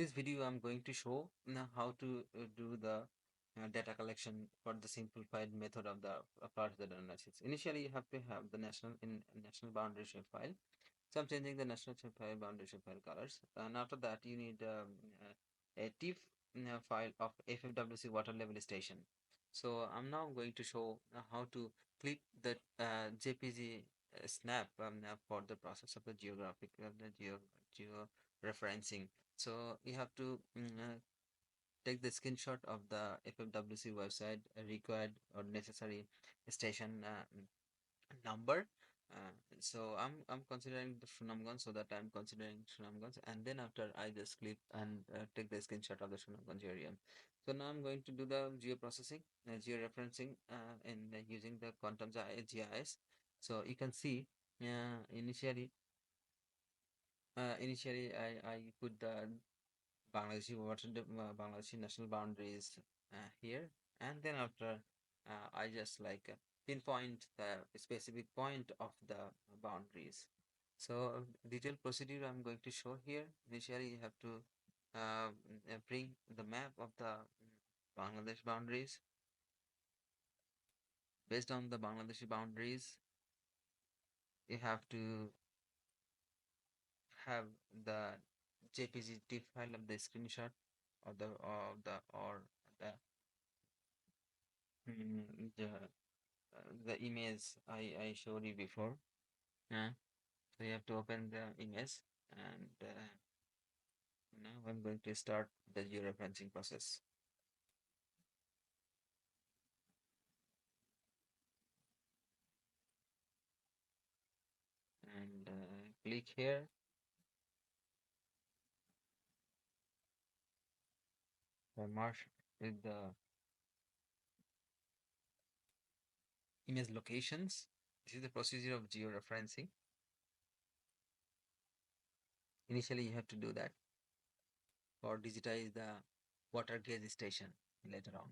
This video I'm going to show how to do the data collection for the simplified method of the flood hazard analysis. Initially, you have to have the national boundary shape file. So I'm changing the national shape file boundary shape file colors, and after that you need a TIFF file of FFWC water level station. So I'm now going to show how to click the JPG snap for the process of the geographic geo referencing. So you have to take the screenshot of the FFWC website required or necessary station number. So I'm considering the Sunamganj, so that I'm considering Sunamganj, and then after I just click and take the screenshot of the Sunamganj area. So now I'm going to do the geoprocessing, georeferencing using the quantum GIS. So you can see initially I put the Bangladeshi national boundaries here, and then after I just pinpoint the specific point of the boundaries. So detailed procedure I'm going to show here. Initially, you have to bring the map of the Bangladesh boundaries. Based on the Bangladeshi boundaries, you have to have the JPG TIFF file of the screenshot of the Mm, the image I showed you before. So you have to open the image, and now I'm going to start the georeferencing process. And click here. Mark with the image locations. This is the procedure of georeferencing. Initially, you have to do that or digitize the water gauge station later on.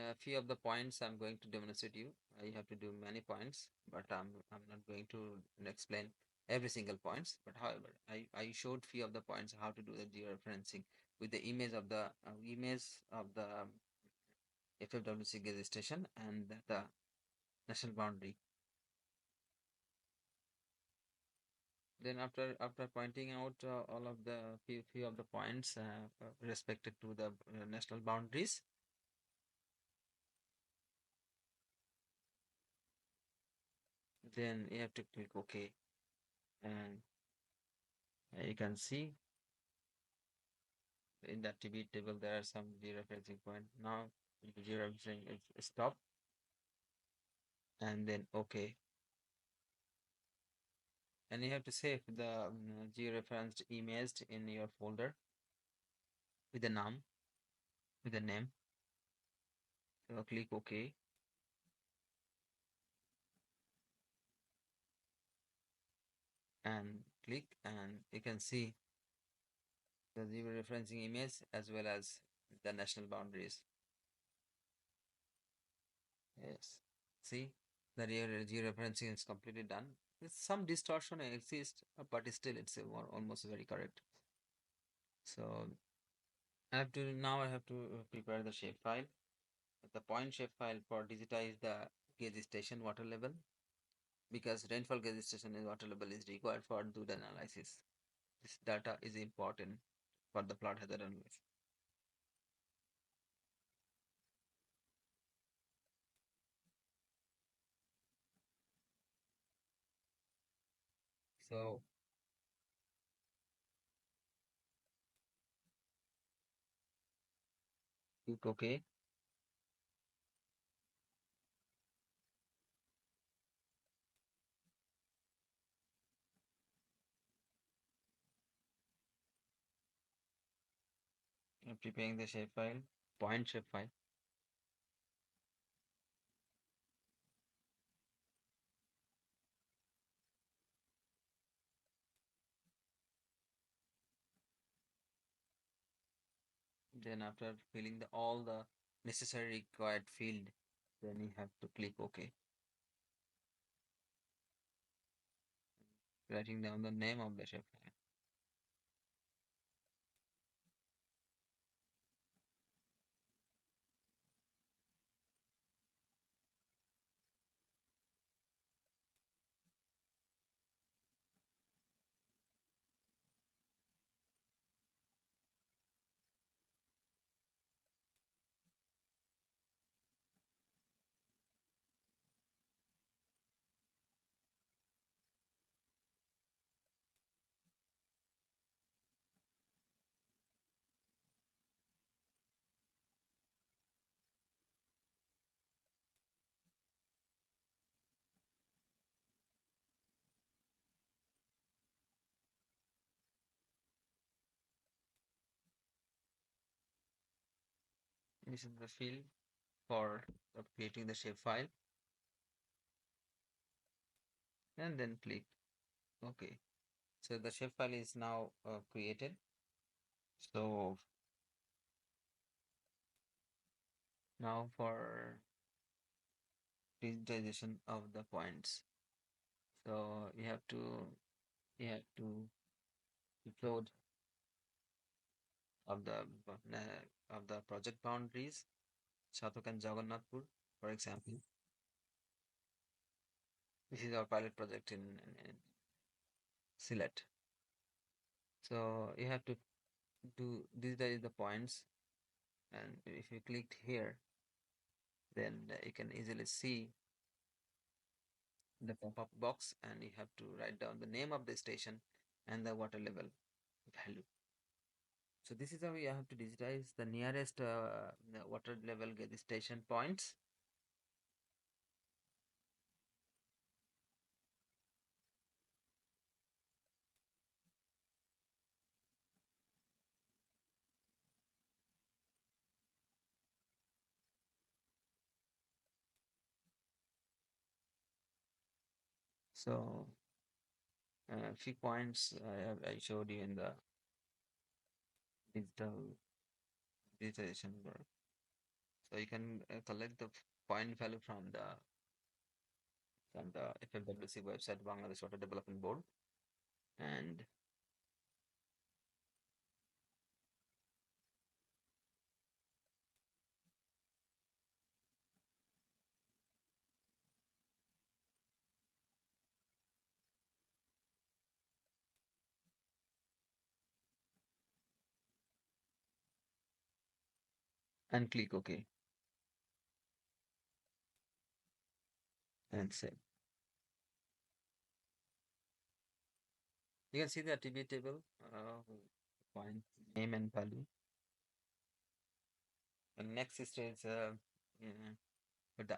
A few of the points I'm going to demonstrate you. You have to do many points, but I'm not going to explain every single points. But however, I showed few of the points how to do the georeferencing with the image of the FFWC gas station and the national boundary. Then after pointing out all of the few of the points respected to the national boundaries, then you have to click OK, and you can see in the TB table there are some georeferencing point. Now georeferencing is stop, and then OK, and you have to save the georeferenced image in your folder with the name. So click OK, and click, and you can see the georeferencing image as well as the national boundaries. Yes, see, the georeferencing is completely done. Some distortion exists, but still it's almost very correct. So I have to prepare the shapefile. The point shapefile for digitize the gauge station water level, because rainfall gauge station is water level is required for do the analysis. This data is important for the flood hazard analysis. So click OK. I'm preparing the shapefile, point shapefile. Then after filling all the necessary required field, then you have to click OK. writing down the name of the shapefile. This is the field for creating the shapefile, and then click OK. So the shapefile is now created. So now for digitization of the points. So you have to upload of the project boundaries, Shatok and Jagannathpur, for example. This is our pilot project in Sylhet. So you have to do these are the points, and if you click here, then you can easily see the pop-up box, and you have to write down the name of the station and the water level value. So this is how you have to digitize the nearest the water level gauge station points. So a few points I showed you in the digital digitization work. So you can collect the point value from the FFWC website, Bangladesh Water Development Board, and click OK and save. You can see the attribute table, point name and value. And next stage with the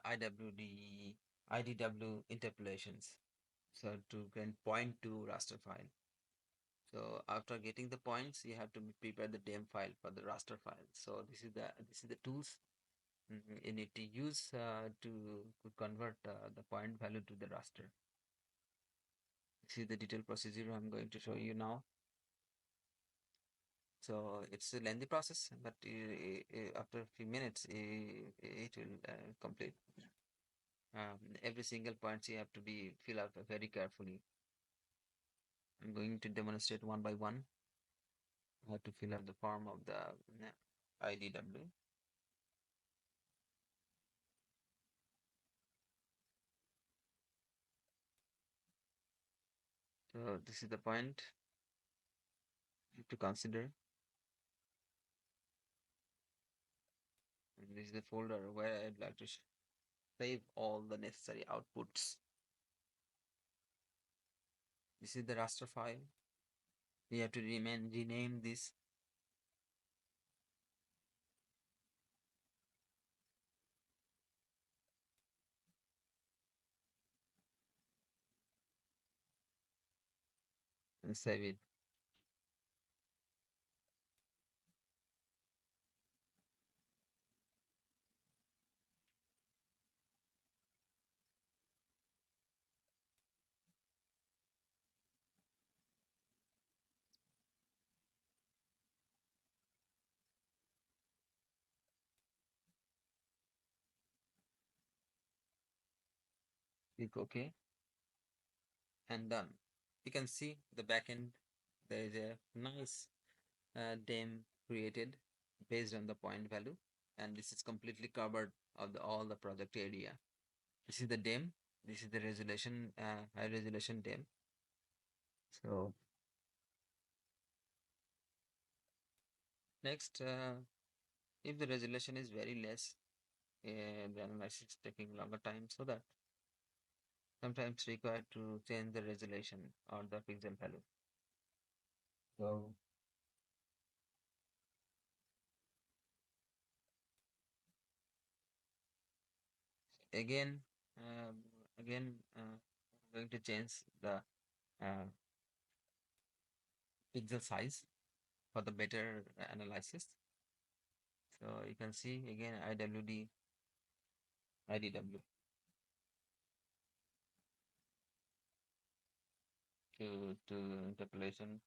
IDW interpolations. So to can point to raster file. So after getting the points, you have to prepare the DEM file for the raster file. So this is the tools you need to use to convert the point value to the raster. This is the detailed procedure I'm going to show you now. So it's a lengthy process, but after a few minutes, it will complete. Every single point you have to be fill out very carefully. I'm going to demonstrate one by one how to fill out the form of the IDW. So this is the point to consider. And this is the folder where I'd like to save all the necessary outputs. This is the raster file. We have to rename this. And save it. Click OK and done. You can see the backend. There is a nice DEM created based on the point value, and this is completely covered of all the project area. This is the DEM. This is the resolution, high resolution DEM. So next, if the resolution is very less, the analysis is taking longer time, so that sometimes required to change the resolution or the pixel value. So again, um, again, I'm going to change the uh, pixel size for the better analysis. So you can see again IWD, IDW to interpolation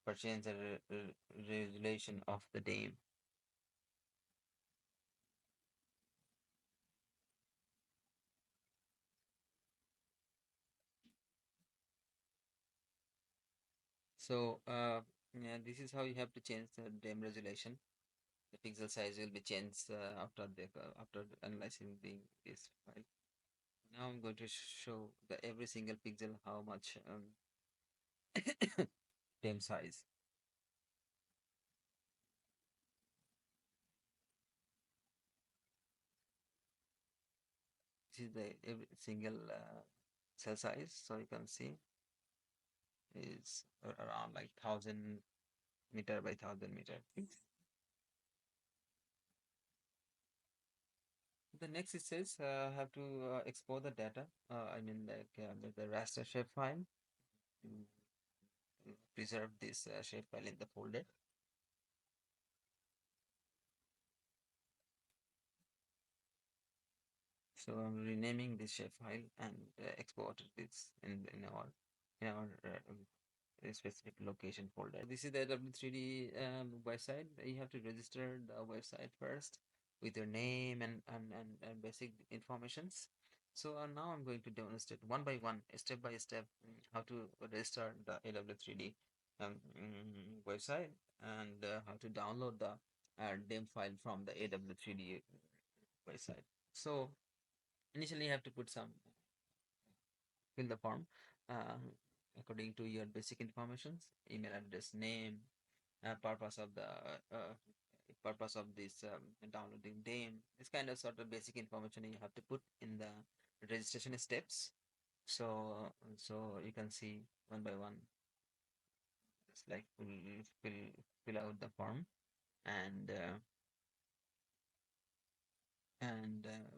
for change the resolution of the DEM. So yeah, this is how you have to change the DEM resolution. The pixel size will be changed after analyzing this file. Now I'm going to show the every single pixel how much DEM size. This is the every single cell size. So you can see is around like 1,000 meter by 1,000 meter. The next it says have to export the data. I mean like the raster shapefile. Mm, Preserve this shapefile in the folder. So I'm renaming this shapefile and exported this in our specific location folder. This is the W3D website. You have to register the website first with your name and basic informations. So now I'm going to demonstrate one by one, step by step, how to register the AW3D website and how to download the DEM file from the AW3D website. So initially you have to put some fill the form uh, according to your basic informations, email address, name, purpose of the purpose of this downloading DEM. This kind of sort of basic information you have to put in the registration steps. So you can see one by one. It's like fill out the form and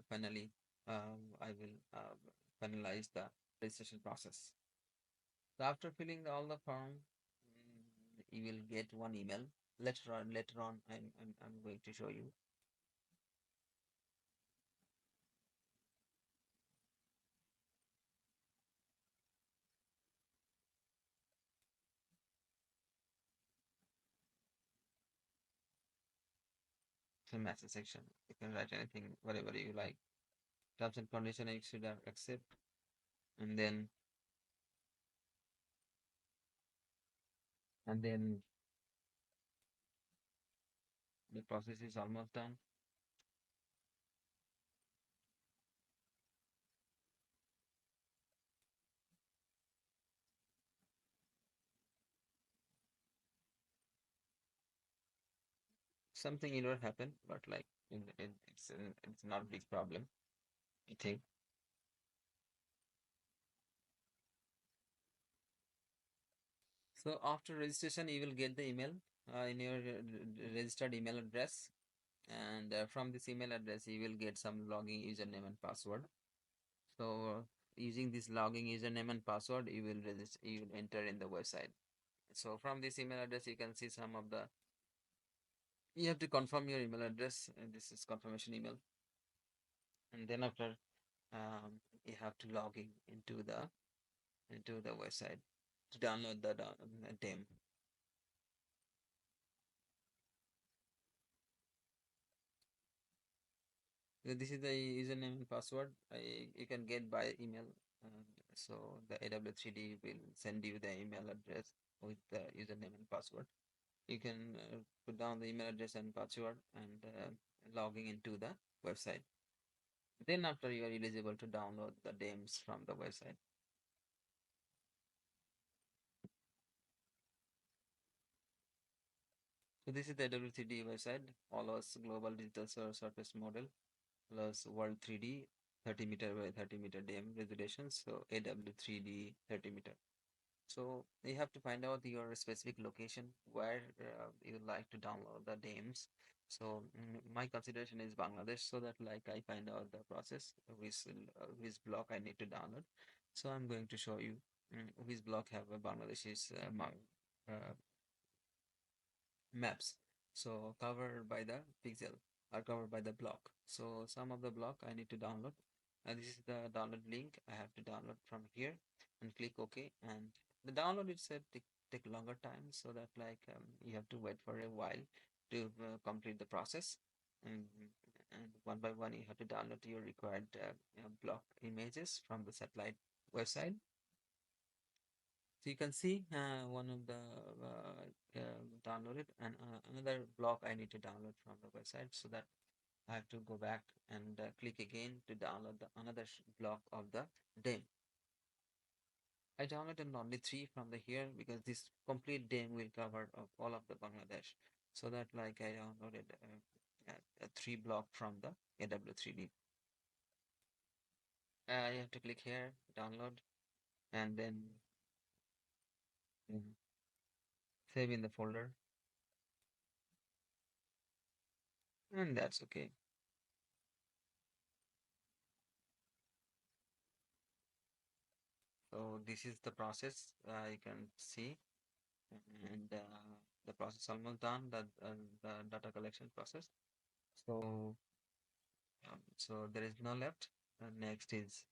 finally I will finalize the registration process. So after filling all the form, you will get one email. Later on, I'm going to show you. The message section. You can write anything, whatever you like. Terms and conditions you should have accept, and then the process is almost done. Something error happened, but like it's not a big problem, I think. So after registration, you will get the email in your registered email address, and from this email address, you will get some login username and password. So using this login username and password, you will register, you will enter in the website. So from this email address, you can see some of the. You have to confirm your email address, and this is confirmation email. And then after, you have to log in into the website to download the DEM. So this is the username and password you can get by email. So the AW3D will send you the email address with the username and password. You can put down the email address and password and logging into the website. Then after you are eligible to download the DAMs from the website. So this is the AW3D website, follows global digital surface model plus world 3D 30 meter by 30 meter dam resolution. So AW3D 30 meter. So you have to find out your specific location where you like to download the DAMs. So my consideration is Bangladesh, so that like I find out the process which block I need to download. So I'm going to show you which block have a Bangladesh's maps. So covered by the pixel or covered by the block. So some of the block I need to download. And this is the download link. I have to download from here and click OK. And the download itself take longer time, so that like you have to wait for a while to complete the process. And, and one by one you have to download your required block images from the satellite website. So you can see one of the downloaded, and another block I need to download from the website, so that I have to go back and click again to download the another block of the DEM. I downloaded only three from the here because this complete DEM will cover of all of the Bangladesh. So that like I downloaded a three block from the AW3D. You have to click here, download, and then save in the folder, and that's okay. So this is the process you can see, and the process almost done. The data collection process. So so there is no left. Next is